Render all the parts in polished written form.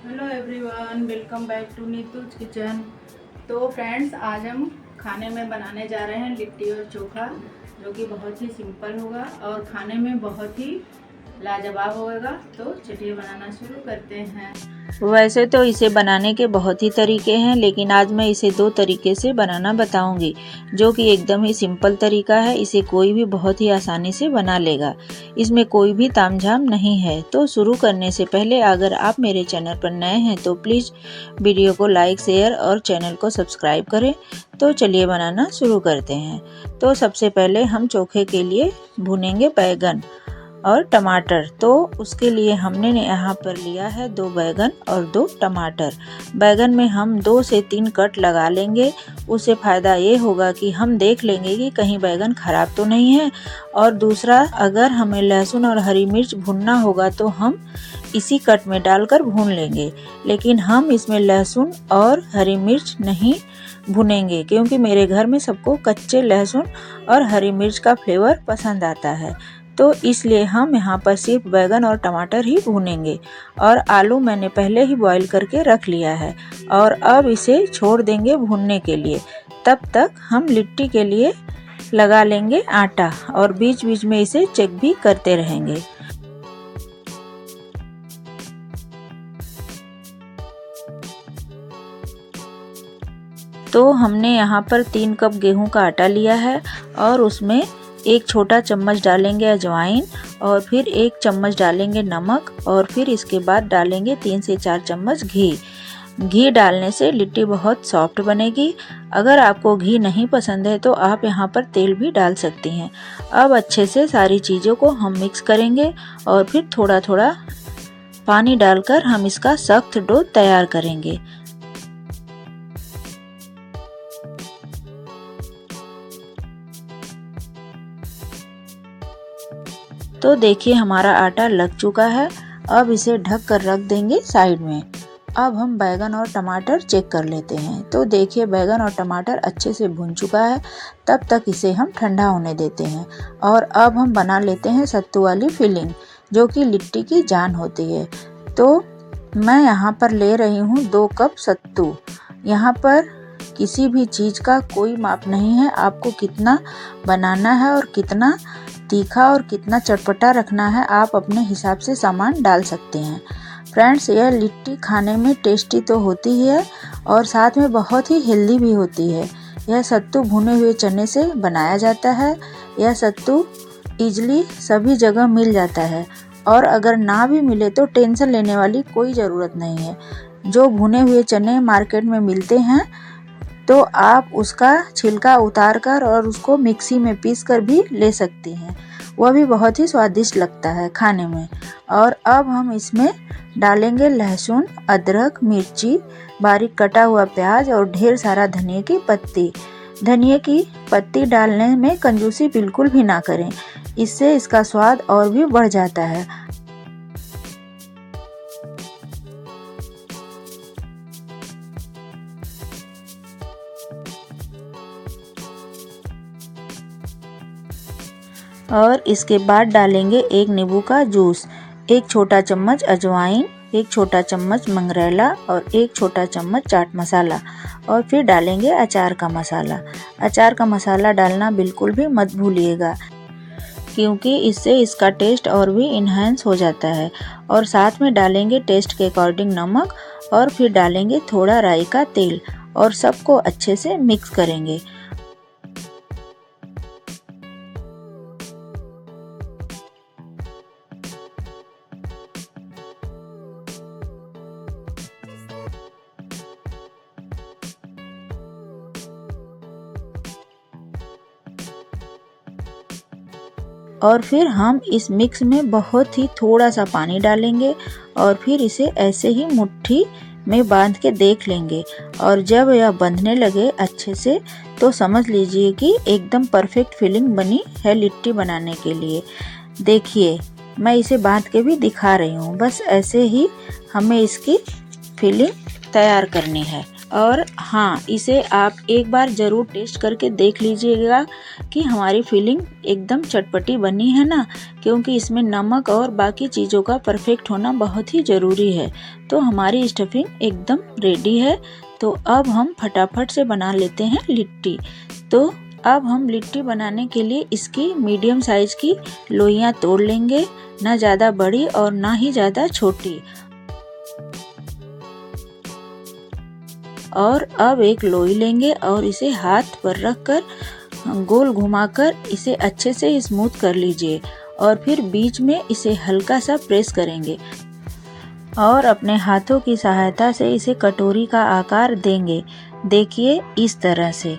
Hello everyone, welcome back to Neetu's kitchen. तो friends, आज हम खाने में बनाने जा रहे हैं लिट्टी और चोखा, जो कि बहुत ही सिंपल होगा और खाने में बहुत ही लाजवाब होगा। तो चलिए बनाना शुरू करते हैं। वैसे तो इसे बनाने के बहुत ही तरीके हैं, लेकिन आज मैं इसे 2 तरीके से बनाना बताऊंगी, जो कि एकदम ही सिंपल तरीका है। इसे कोई भी बहुत ही आसानी से बना लेगा। इसमें कोई भी तामझाम नहीं है। तो शुरू करने से पहले अगर आप मेरे चैनल पर नए हैं तो प्लीज़ वीडियो को लाइक, शेयर और चैनल को सब्सक्राइब करें। तो चलिए बनाना शुरू करते हैं। तो सबसे पहले हम चोखे के लिए भुनेंगे बैगन और टमाटर। तो उसके लिए हमने यहाँ पर लिया है 2 बैगन और 2 टमाटर। बैगन में हम 2 से 3 कट लगा लेंगे। उससे फ़ायदा ये होगा कि हम देख लेंगे कि कहीं बैगन ख़राब तो नहीं है। और दूसरा, अगर हमें लहसुन और हरी मिर्च भूनना होगा तो हम इसी कट में डालकर भून लेंगे, लेकिन हम इसमें लहसुन और हरी मिर्च नहीं भुनेंगे, क्योंकि मेरे घर में सबको कच्चे लहसुन और हरी मिर्च का फ्लेवर पसंद आता है। तो इसलिए हम यहाँ पर सिर्फ बैगन और टमाटर ही भूनेंगे। और आलू मैंने पहले ही बॉईल करके रख लिया है और अब इसे छोड़ देंगे भूनने के लिए। तब तक हम लिट्टी के लिए लगा लेंगे आटा और बीच बीच में इसे चेक भी करते रहेंगे। तो हमने यहाँ पर 3 कप गेहूं का आटा लिया है और उसमें 1 छोटा चम्मच डालेंगे अजवाइन और फिर 1 चम्मच डालेंगे नमक और फिर इसके बाद डालेंगे 3 से 4 चम्मच घी। घी डालने से लिट्टी बहुत सॉफ्ट बनेगी। अगर आपको घी नहीं पसंद है तो आप यहाँ पर तेल भी डाल सकती हैं। अब अच्छे से सारी चीज़ों को हम मिक्स करेंगे और फिर थोड़ा थोड़ा पानी डालकर हम इसका सख्त डो तैयार करेंगे। तो देखिए हमारा आटा लग चुका है। अब इसे ढक कर रख देंगे साइड में। अब हम बैगन और टमाटर चेक कर लेते हैं। तो देखिए बैगन और टमाटर अच्छे से भुन चुका है। तब तक इसे हम ठंडा होने देते हैं। और अब हम बना लेते हैं सत्तू वाली फिलिंग, जो कि लिट्टी की जान होती है। तो मैं यहाँ पर ले रही हूँ 2 कप सत्तू। यहाँ पर किसी भी चीज़ का कोई माप नहीं है। आपको कितना बनाना है और कितना तीखा और कितना चटपटा रखना है, आप अपने हिसाब से सामान डाल सकते हैं। फ्रेंड्स, यह लिट्टी खाने में टेस्टी तो होती ही है और साथ में बहुत ही हेल्दी भी होती है। यह सत्तू भुने हुए चने से बनाया जाता है। यह सत्तू इजली सभी जगह मिल जाता है और अगर ना भी मिले तो टेंशन लेने वाली कोई ज़रूरत नहीं है। जो भुने हुए चने मार्केट में मिलते हैं तो आप उसका छिलका उतार कर और उसको मिक्सी में पीस कर भी ले सकती हैं। वह भी बहुत ही स्वादिष्ट लगता है खाने में। और अब हम इसमें डालेंगे लहसुन, अदरक, मिर्ची, बारीक कटा हुआ प्याज और ढेर सारा धनिया की पत्ती। धनिया की पत्ती डालने में कंजूसी बिल्कुल भी ना करें, इससे इसका स्वाद और भी बढ़ जाता है। और इसके बाद डालेंगे 1 नींबू का जूस, 1 छोटा चम्मच अजवाइन, 1 छोटा चम्मच मंगरेला और 1 छोटा चम्मच चाट मसाला। और फिर डालेंगे अचार का मसाला। अचार का मसाला डालना बिल्कुल भी मत भूलिएगा, क्योंकि इससे इसका टेस्ट और भी इन्हेंस हो जाता है। और साथ में डालेंगे टेस्ट के अकॉर्डिंग नमक और फिर डालेंगे थोड़ा राई का तेल और सबको अच्छे से मिक्स करेंगे। और फिर हम इस मिक्स में बहुत ही थोड़ा सा पानी डालेंगे और फिर इसे ऐसे ही मुट्ठी में बांध के देख लेंगे। और जब यह बंधने लगे अच्छे से तो समझ लीजिए कि एकदम परफेक्ट फिलिंग बनी है लिट्टी बनाने के लिए। देखिए मैं इसे बांध के भी दिखा रही हूँ। बस ऐसे ही हमें इसकी फिलिंग तैयार करनी है। और हाँ, इसे आप एक बार ज़रूर टेस्ट करके देख लीजिएगा कि हमारी फिलिंग एकदम चटपटी बनी है ना, क्योंकि इसमें नमक और बाकी चीज़ों का परफेक्ट होना बहुत ही ज़रूरी है। तो हमारी स्टफिंग एकदम रेडी है। तो अब हम फटाफट से बना लेते हैं लिट्टी। तो अब हम लिट्टी बनाने के लिए इसकी मीडियम साइज़ की लोइयाँ तोड़ लेंगे, ना ज़्यादा बड़ी और ना ही ज़्यादा छोटी। और अब एक लोई लेंगे और इसे हाथ पर रखकर गोल घुमाकर इसे अच्छे से स्मूथ कर लीजिए और फिर बीच में इसे हल्का सा प्रेस करेंगे और अपने हाथों की सहायता से इसे कटोरी का आकार देंगे। देखिए इस तरह से।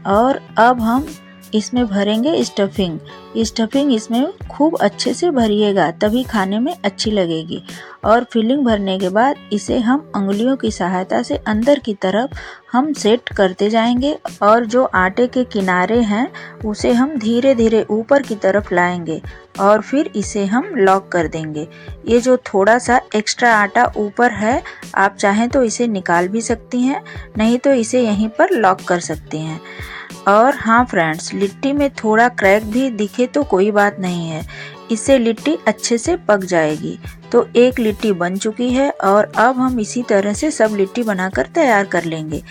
और अब हम इसमें भरेंगे स्टफिंग। स्टफिंग इसमें खूब अच्छे से भरिएगा, तभी खाने में अच्छी लगेगी। और फिलिंग भरने के बाद इसे हम उंगलियों की सहायता से अंदर की तरफ हम सेट करते जाएंगे और जो आटे के किनारे हैं उसे हम धीरे धीरे ऊपर की तरफ लाएंगे और फिर इसे हम लॉक कर देंगे। ये जो थोड़ा सा एक्स्ट्रा आटा ऊपर है, आप चाहें तो इसे निकाल भी सकती हैं, नहीं तो इसे यहीं पर लॉक कर सकती हैं। और हाँ फ्रेंड्स, लिट्टी में थोड़ा क्रैक भी दिखे तो कोई बात नहीं है, इससे लिट्टी अच्छे से पक जाएगी। तो एक लिट्टी बन चुकी है और अब हम इसी तरह से सब लिट्टी बनाकर तैयार कर लेंगे।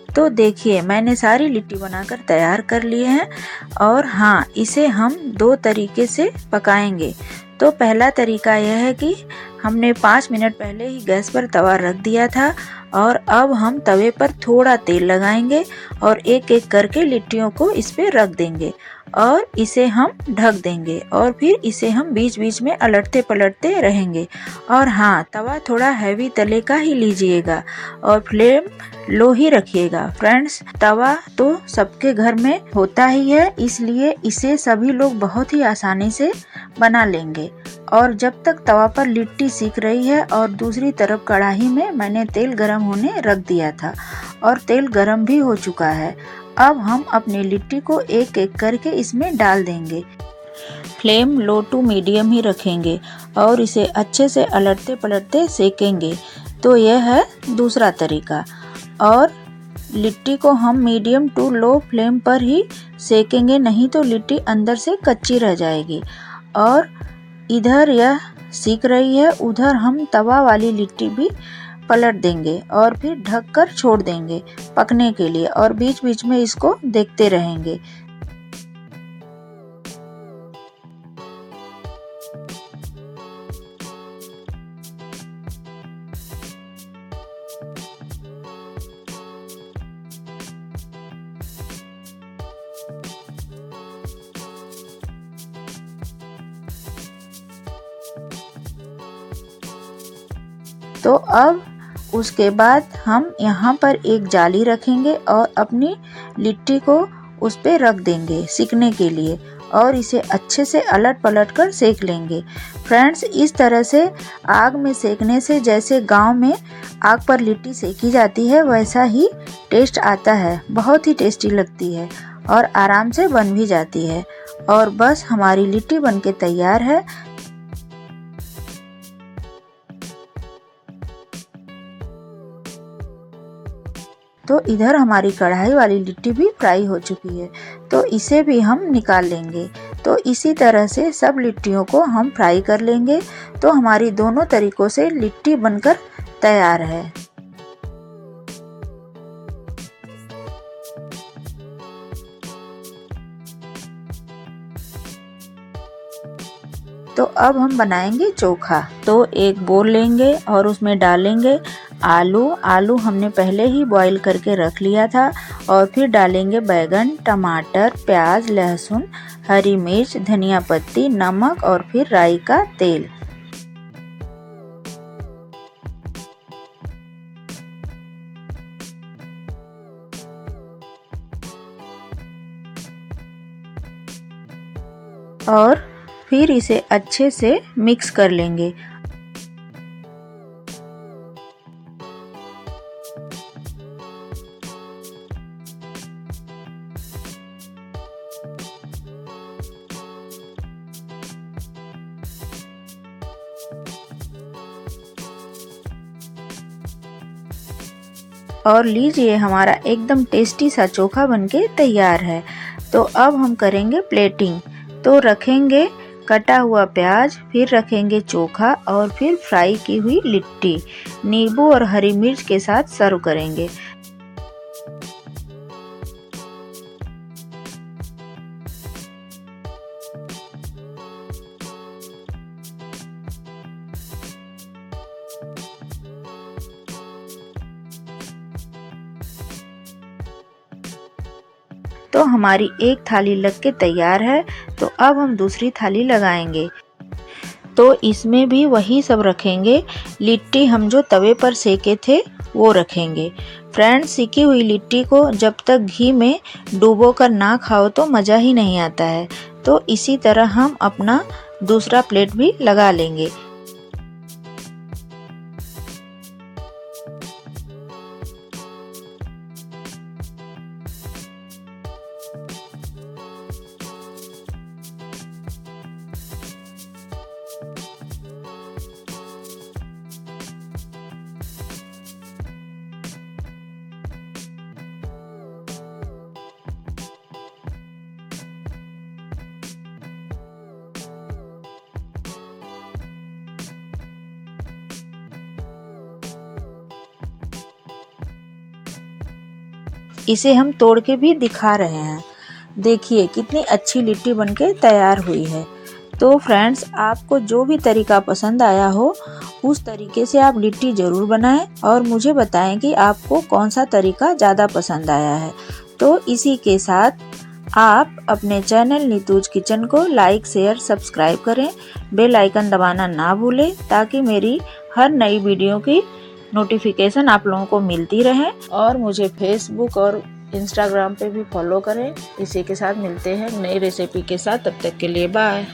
तो देखिए मैंने सारी लिट्टी बनाकर तैयार कर लिए हैं। और हाँ, इसे हम दो तरीके से पकाएंगे। तो पहला तरीका यह है कि हमने 5 मिनट पहले ही गैस पर तवा रख दिया था और अब हम तवे पर थोड़ा तेल लगाएंगे और एक एक करके लिट्टियों को इस पे रख देंगे और इसे हम ढक देंगे और फिर इसे हम बीच बीच में अलटते पलटते रहेंगे। और हाँ, तवा थोड़ा हैवी तले का ही लीजिएगा और फ्लेम लो ही रखिएगा। फ्रेंड्स, तवा तो सबके घर में होता ही है, इसलिए इसे सभी लोग बहुत ही आसानी से बना लेंगे। और जब तक तवा पर लिट्टी सीख रही है और दूसरी तरफ कढ़ाई में मैंने तेल गरम होने रख दिया था और तेल गरम भी हो चुका है। अब हम अपनी लिट्टी को एक एक करके इसमें डाल देंगे। फ्लेम लो टू मीडियम ही रखेंगे और इसे अच्छे से अलटते पलटते सेकेंगे। तो यह है दूसरा तरीका। और लिट्टी को हम मीडियम टू लो फ्लेम पर ही सेकेंगे, नहीं तो लिट्टी अंदर से कच्ची रह जाएगी। और इधर यह सीख रही है, उधर हम तवा वाली लिट्टी भी पलट देंगे और फिर ढककर छोड़ देंगे पकने के लिए और बीच बीच में इसको देखते रहेंगे। तो अब उसके बाद हम यहाँ पर एक जाली रखेंगे और अपनी लिट्टी को उस पर रख देंगे सिकने के लिए और इसे अच्छे से अलट पलट कर सेक लेंगे। फ्रेंड्स, इस तरह से आग में सेकने से जैसे गांव में आग पर लिट्टी सेकी जाती है वैसा ही टेस्ट आता है। बहुत ही टेस्टी लगती है और आराम से बन भी जाती है। और बस हमारी लिट्टी बनके तैयार है। तो इधर हमारी कढ़ाई वाली लिट्टी भी फ्राई हो चुकी है। तो इसे भी हम निकाल लेंगे। तो इसी तरह से सब लिट्टियों को हम फ्राई कर लेंगे। तो हमारी दोनों तरीकों से लिट्टी बनकर तैयार है। तो अब हम बनाएंगे चोखा। तो एक बोल लेंगे और उसमें डालेंगे आलू हमने पहले ही बॉईल करके रख लिया था। और फिर डालेंगे बैगन, टमाटर, प्याज, लहसुन, हरी मिर्च, धनिया पत्ती, नमक और फिर राई का तेल। और फिर इसे अच्छे से मिक्स कर लेंगे। और लीजिए हमारा एकदम टेस्टी सा चोखा बनके तैयार है। तो अब हम करेंगे प्लेटिंग। तो रखेंगे कटा हुआ प्याज, फिर रखेंगे चोखा और फिर फ्राई की हुई लिट्टी नींबू और हरी मिर्च के साथ सर्व करेंगे। तो हमारी एक थाली लग के तैयार है। तो अब हम दूसरी थाली लगाएंगे। तो इसमें भी वही सब रखेंगे। लिट्टी हम जो तवे पर सेके थे वो रखेंगे। फ्रेंड्स, सेकी हुई लिट्टी को जब तक घी में डुबो कर ना खाओ तो मज़ा ही नहीं आता है। तो इसी तरह हम अपना दूसरा प्लेट भी लगा लेंगे। इसे हम तोड़ के भी दिखा रहे हैं। देखिए कितनी अच्छी लिट्टी बनके तैयार हुई है। तो फ्रेंड्स, आपको जो भी तरीका पसंद आया हो उस तरीके से आप लिट्टी ज़रूर बनाएं और मुझे बताएं कि आपको कौन सा तरीका ज़्यादा पसंद आया है। तो इसी के साथ आप अपने चैनल नीतूज किचन को लाइक, शेयर, सब्सक्राइब करें। बेल आइकन दबाना ना भूलें ताकि मेरी हर नई वीडियो की नोटिफिकेशन आप लोगों को मिलती रहे। और मुझे फेसबुक और इंस्टाग्राम पे भी फॉलो करें। इसी के साथ मिलते हैं नई रेसिपी के साथ। तब तक के लिए बाय।